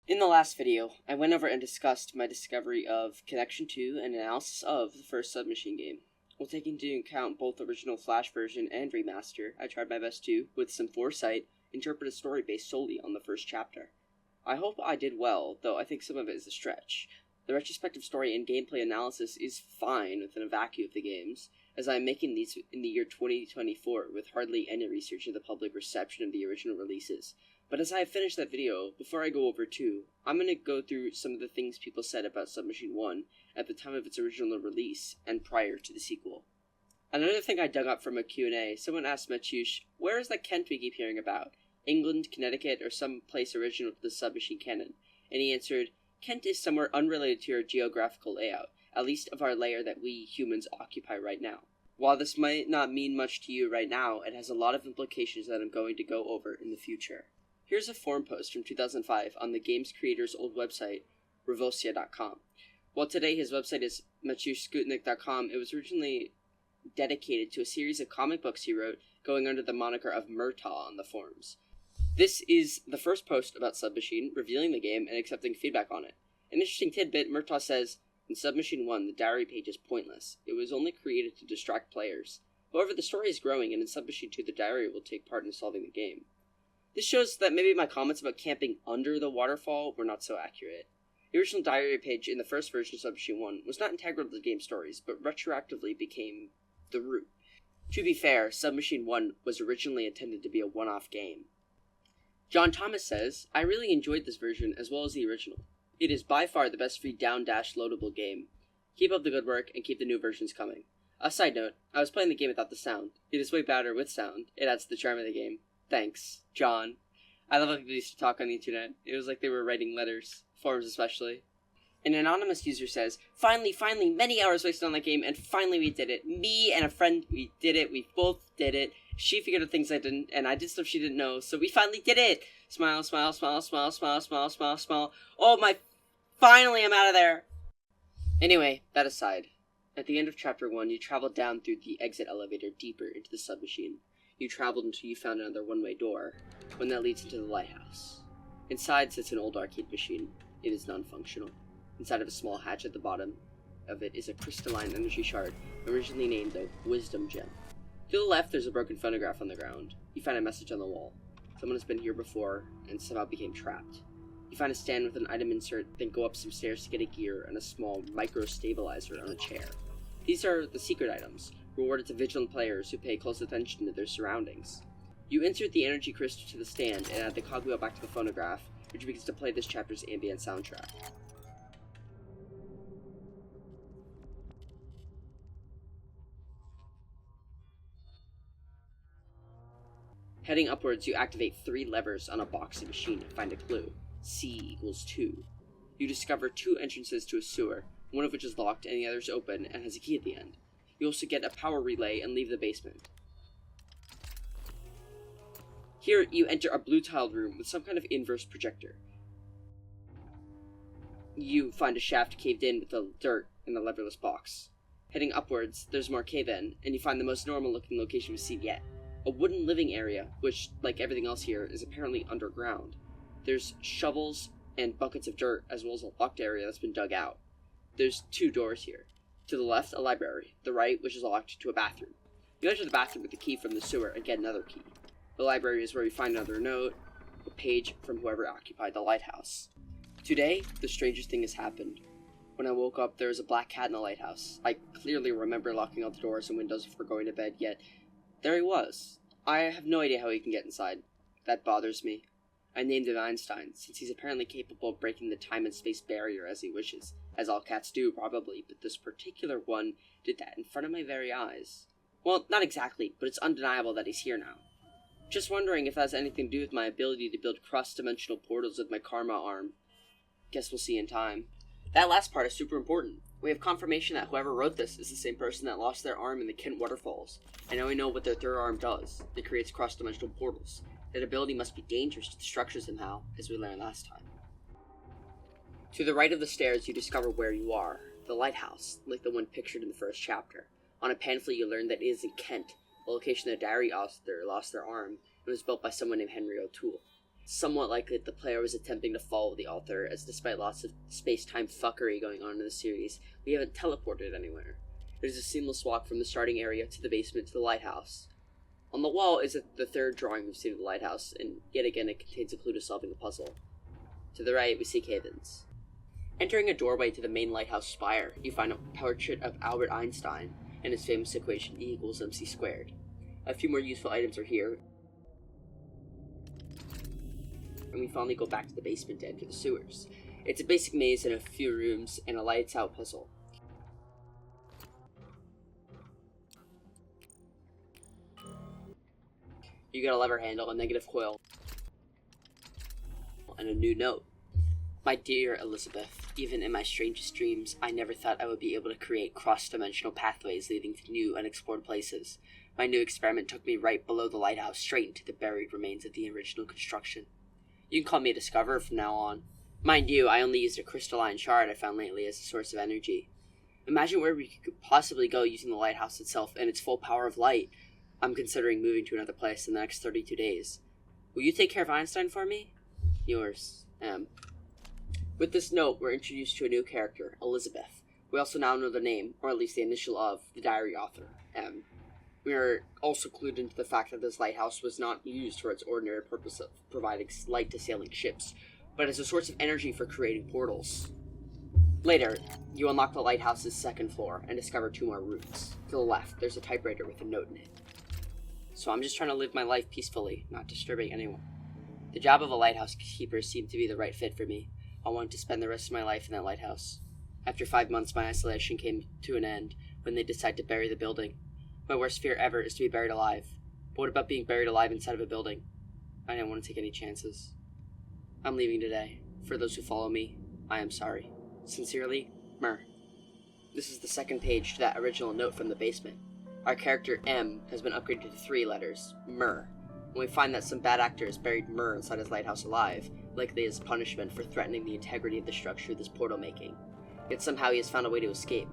In the last video, I went over and discussed my discovery of, connection to, and analysis of the first Submachine game. While taking into account both the original Flash version and remaster, I tried my best to, with some foresight, interpret a story based solely on the first chapter. I hope I did well, though I think some of it is a stretch. The retrospective story and gameplay analysis is fine within a vacuum of the games, as I am making these in the year 2024 with hardly any research of the public reception of the original releases. But as I have finished that video, before I go over 2, I'm going to go through some of the things people said about Submachine 1 at the time of its original release and prior to the sequel. Another thing I dug up from a Q&A, someone asked Mateusz, where is that Kent we keep hearing about? England, Connecticut, or some place original to the Submachine canon? And he answered, Kent is somewhere unrelated to your geographical layout, at least of our layer that we humans occupy right now. While this might not mean much to you right now, it has a lot of implications that I'm going to go over in the future. Here's a forum post from 2005 on the game's creator's old website, revosia.com. While today his website is mateuszskutnik.com, it was originally dedicated to a series of comic books he wrote going under the moniker of Murtaugh on the forums. This is the first post about Submachine, revealing the game and accepting feedback on it. An interesting tidbit, Murtaugh says, in Submachine 1, the diary page is pointless. It was only created to distract players. However, the story is growing, and in Submachine 2, the diary will take part in solving the game. This shows that maybe my comments about camping under the waterfall were not so accurate. The original diary page in the first version of Submachine 1 was not integral to the game's stories, but retroactively became the root. To be fair, Submachine 1 was originally intended to be a one-off game. John Thomas says, I really enjoyed this version as well as the original. It is by far the best free down-dash loadable game. Keep up the good work and keep the new versions coming. A side note, I was playing the game without the sound. It is way better with sound. It adds to the charm of the game. Thanks, John. I love how people used to talk on the internet. It was like they were writing letters, forums especially. An anonymous user says, finally, many hours wasted on that game, and finally we did it. Me and a friend, we did it. We both did it. She figured out things I didn't, and I did stuff she didn't know, so we finally did it! Smile, smile, smile, smile, smile, smile, smile, smile. Oh my, finally I'm out of there! Anyway, that aside, at the end of Chapter 1, you traveled down through the exit elevator deeper into the Submachine. You traveled until you found another one-way door, one that leads into the lighthouse. Inside sits an old arcade machine. It is non-functional. Inside of a small hatch at the bottom of it is a crystalline energy shard, originally named the Wisdom Gem. To the left, there's a broken phonograph on the ground. You find a message on the wall. Someone has been here before and somehow became trapped. You find a stand with an item insert, then go up some stairs to get a gear and a small micro-stabilizer on a chair. These are the secret items, rewarded to vigilant players who pay close attention to their surroundings. You insert the energy crystal to the stand and add the cogwheel back to the phonograph, which begins to play this chapter's ambient soundtrack. Heading upwards, you activate 3 levers on a boxy machine and find a clue. C equals 2. You discover 2 entrances to a sewer, one of which is locked and the other is open and has a key at the end. You also get a power relay and leave the basement. Here, you enter a blue-tiled room with some kind of inverse projector. You find a shaft caved in with the dirt in the leverless box. Heading upwards, there's more cave-in, and you find the most normal-looking location we've seen yet. A wooden living area, which, like everything else here, is apparently underground. There's shovels and buckets of dirt, as well as a locked area that's been dug out. There's 2 doors here. To the left, a library. The right, which is locked, to a bathroom. You enter the bathroom with the key from the sewer and get another key. The library is where you find another note, a page from whoever occupied the lighthouse. Today, the strangest thing has happened. When I woke up, there was a black cat in the lighthouse. I clearly remember locking all the doors and windows before going to bed, yet there he was. I have no idea how he can get inside. That bothers me. I named him Einstein, since he's apparently capable of breaking the time and space barrier as he wishes, as all cats do, probably, but this particular one did that in front of my very eyes. Well, not exactly, but it's undeniable that he's here now. Just wondering if that has anything to do with my ability to build cross-dimensional portals with my Karma arm. Guess we'll see in time. That last part is super important. We have confirmation that whoever wrote this is the same person that lost their arm in the Kent waterfalls, and now we know what their third arm does. It creates cross-dimensional portals. That ability must be dangerous to the structure somehow, as we learned last time. To the right of the stairs, you discover where you are. The lighthouse, like the one pictured in the first chapter. On a pamphlet, you learn that it is in Kent, the location the diary author lost their arm, and was built by someone named Henry O'Toole. somewhat likely that the player was attempting to follow the author, as despite lots of space-time fuckery going on in the series, we haven't teleported anywhere. It is a seamless walk from the starting area to the basement to the lighthouse. On the wall is the third drawing we've seen of the lighthouse, and yet again it contains a clue to solving a puzzle. To the right, we see cabins. Entering a doorway to the main lighthouse spire, you find a portrait of Albert Einstein and his famous equation E equals mc squared. A few more useful items are here, and we finally go back to the basement to enter the sewers. It's a basic maze in a few rooms and a lights out puzzle. You get a lever handle, a negative coil, and a new note. My dear Elizabeth, even in my strangest dreams, I never thought I would be able to create cross-dimensional pathways leading to new, unexplored places. My new experiment took me right below the lighthouse, straight into the buried remains of the original construction. You can call me a discoverer from now on. Mind you, I only used a crystalline shard I found lately as a source of energy. Imagine where we could possibly go using the lighthouse itself and its full power of light. I'm considering moving to another place in the next 32 days. Will you take care of Einstein for me? Yours, M. With this note, we're introduced to a new character, Elizabeth. We also now know the name, or at least the initial of, the diary author, M. We are also clued into the fact that this lighthouse was not used for its ordinary purpose of providing light to sailing ships, but as a source of energy for creating portals. Later, you unlock the lighthouse's second floor and discover 2 more rooms. To the left, there's a typewriter with a note in it. So I'm just trying to live my life peacefully, not disturbing anyone. The job of a lighthouse keeper seemed to be the right fit for me. I wanted to spend the rest of my life in that lighthouse. After 5 months, my isolation came to an end when they decided to bury the building. My worst fear ever is to be buried alive. But what about being buried alive inside of a building? I didn't want to take any chances. I'm leaving today. For those who follow me, I am sorry. Sincerely, Mer. This is the second page to that original note from the basement. Our character M has been upgraded to 3 letters, Mer. When we find that some bad actor has buried Mer inside his lighthouse alive, likely as punishment for threatening the integrity of the structure of this portal making. Yet somehow he has found a way to escape.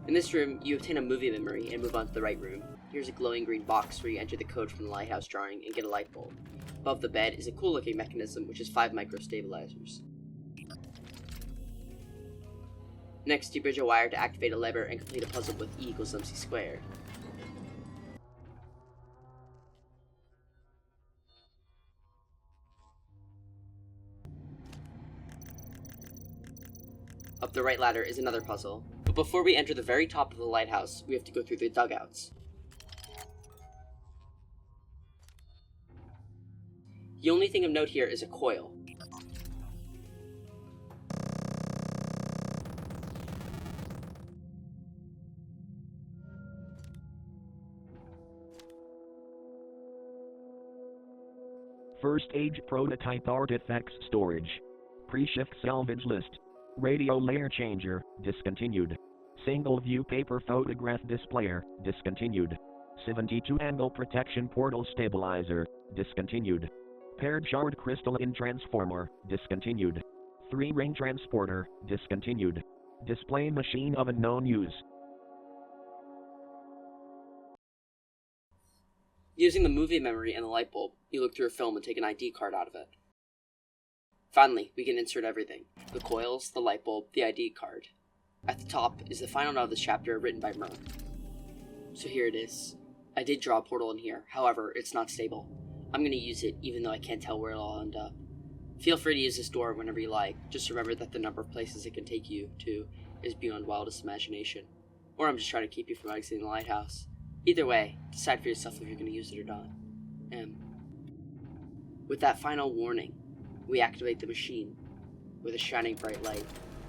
In this room, you obtain a movie memory and move on to the right room. Here's a glowing green box where you enter the code from the lighthouse drawing and get a light bulb. Above the bed is a cool looking mechanism which is 5 microstabilizers. Next, you bridge a wire to activate a lever and complete a puzzle with E equals mc squared. Up the right ladder is another puzzle, but before we enter the very top of the lighthouse, we have to go through the dugouts. The only thing of note here is a coil. First stage prototype artifacts storage. Pre-shift salvage list. Radio layer changer, discontinued. Single view paper photograph displayer, discontinued. 72 angle protection portal stabilizer, discontinued. Paired shard crystalline transformer, discontinued. 3 ring transporter, discontinued. Display machine of unknown use. Using the movie memory and the light bulb, you look through a film and take an ID card out of it. Finally, we can insert everything. The coils, the light bulb, the ID card. At the top is the final note of this chapter written by Mer. So here it is. I did draw a portal in here, however, it's not stable. I'm going to use it even though I can't tell where it'll end up. Feel free to use this door whenever you like, just remember that the number of places it can take you to is beyond wildest imagination. Or I'm just trying to keep you from exiting the lighthouse. Either way, decide for yourself if you're going to use it or not. M. With that final warning, we activate the machine. With a shining bright light,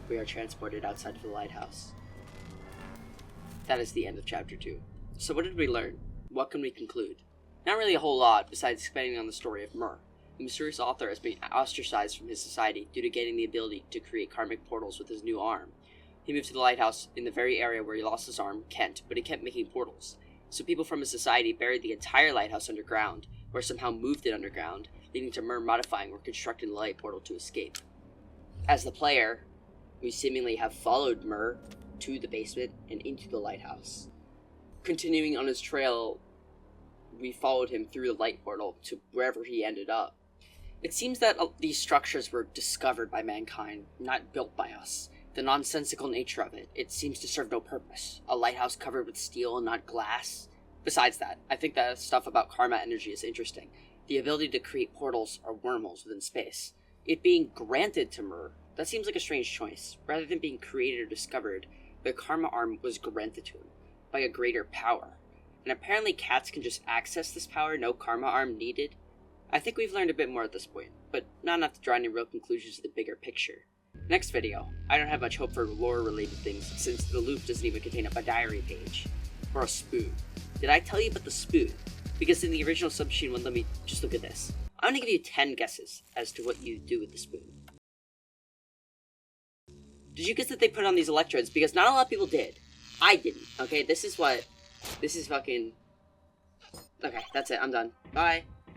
we are transported outside of the lighthouse. That is the end of chapter 2. So what did we learn? What can we conclude? Not really a whole lot, besides expanding on the story of Mer. The mysterious author has been ostracized from his society due to gaining the ability to create karmic portals with his new arm. He moved to the lighthouse in the very area where he lost his arm, Kent, but he kept making portals. So people from his society buried the entire lighthouse underground, or somehow moved it underground, leading to Mer modifying or constructing the light portal to escape. As the player, we seemingly have followed Mer to the basement and into the lighthouse. Continuing on his trail, we followed him through the light portal to wherever he ended up. It seems that these structures were discovered by mankind, not built by us. The nonsensical nature of it seems to serve no purpose. A lighthouse covered with steel and not glass. Besides that, I think that stuff about karma energy is interesting. The ability to create portals or wormholes within space. It being granted to Myrrh, that seems like a strange choice. Rather than being created or discovered, the karma arm was granted to him by a greater power. And apparently cats can just access this power, no karma arm needed. I think we've learned a bit more at this point, but not enough to draw any real conclusions to the bigger picture. Next video, I don't have much hope for lore-related things since the loop doesn't even contain a diary page. Or a spoon. Did I tell you about the spoon? Because in the original Submachine one, let me just look at this. I'm gonna give you 10 guesses as to what you do with the spoon. Did you guess that they put on these electrodes? Because not a lot of people did. I didn't, okay? This is fucking... Okay, that's it, I'm done. Bye.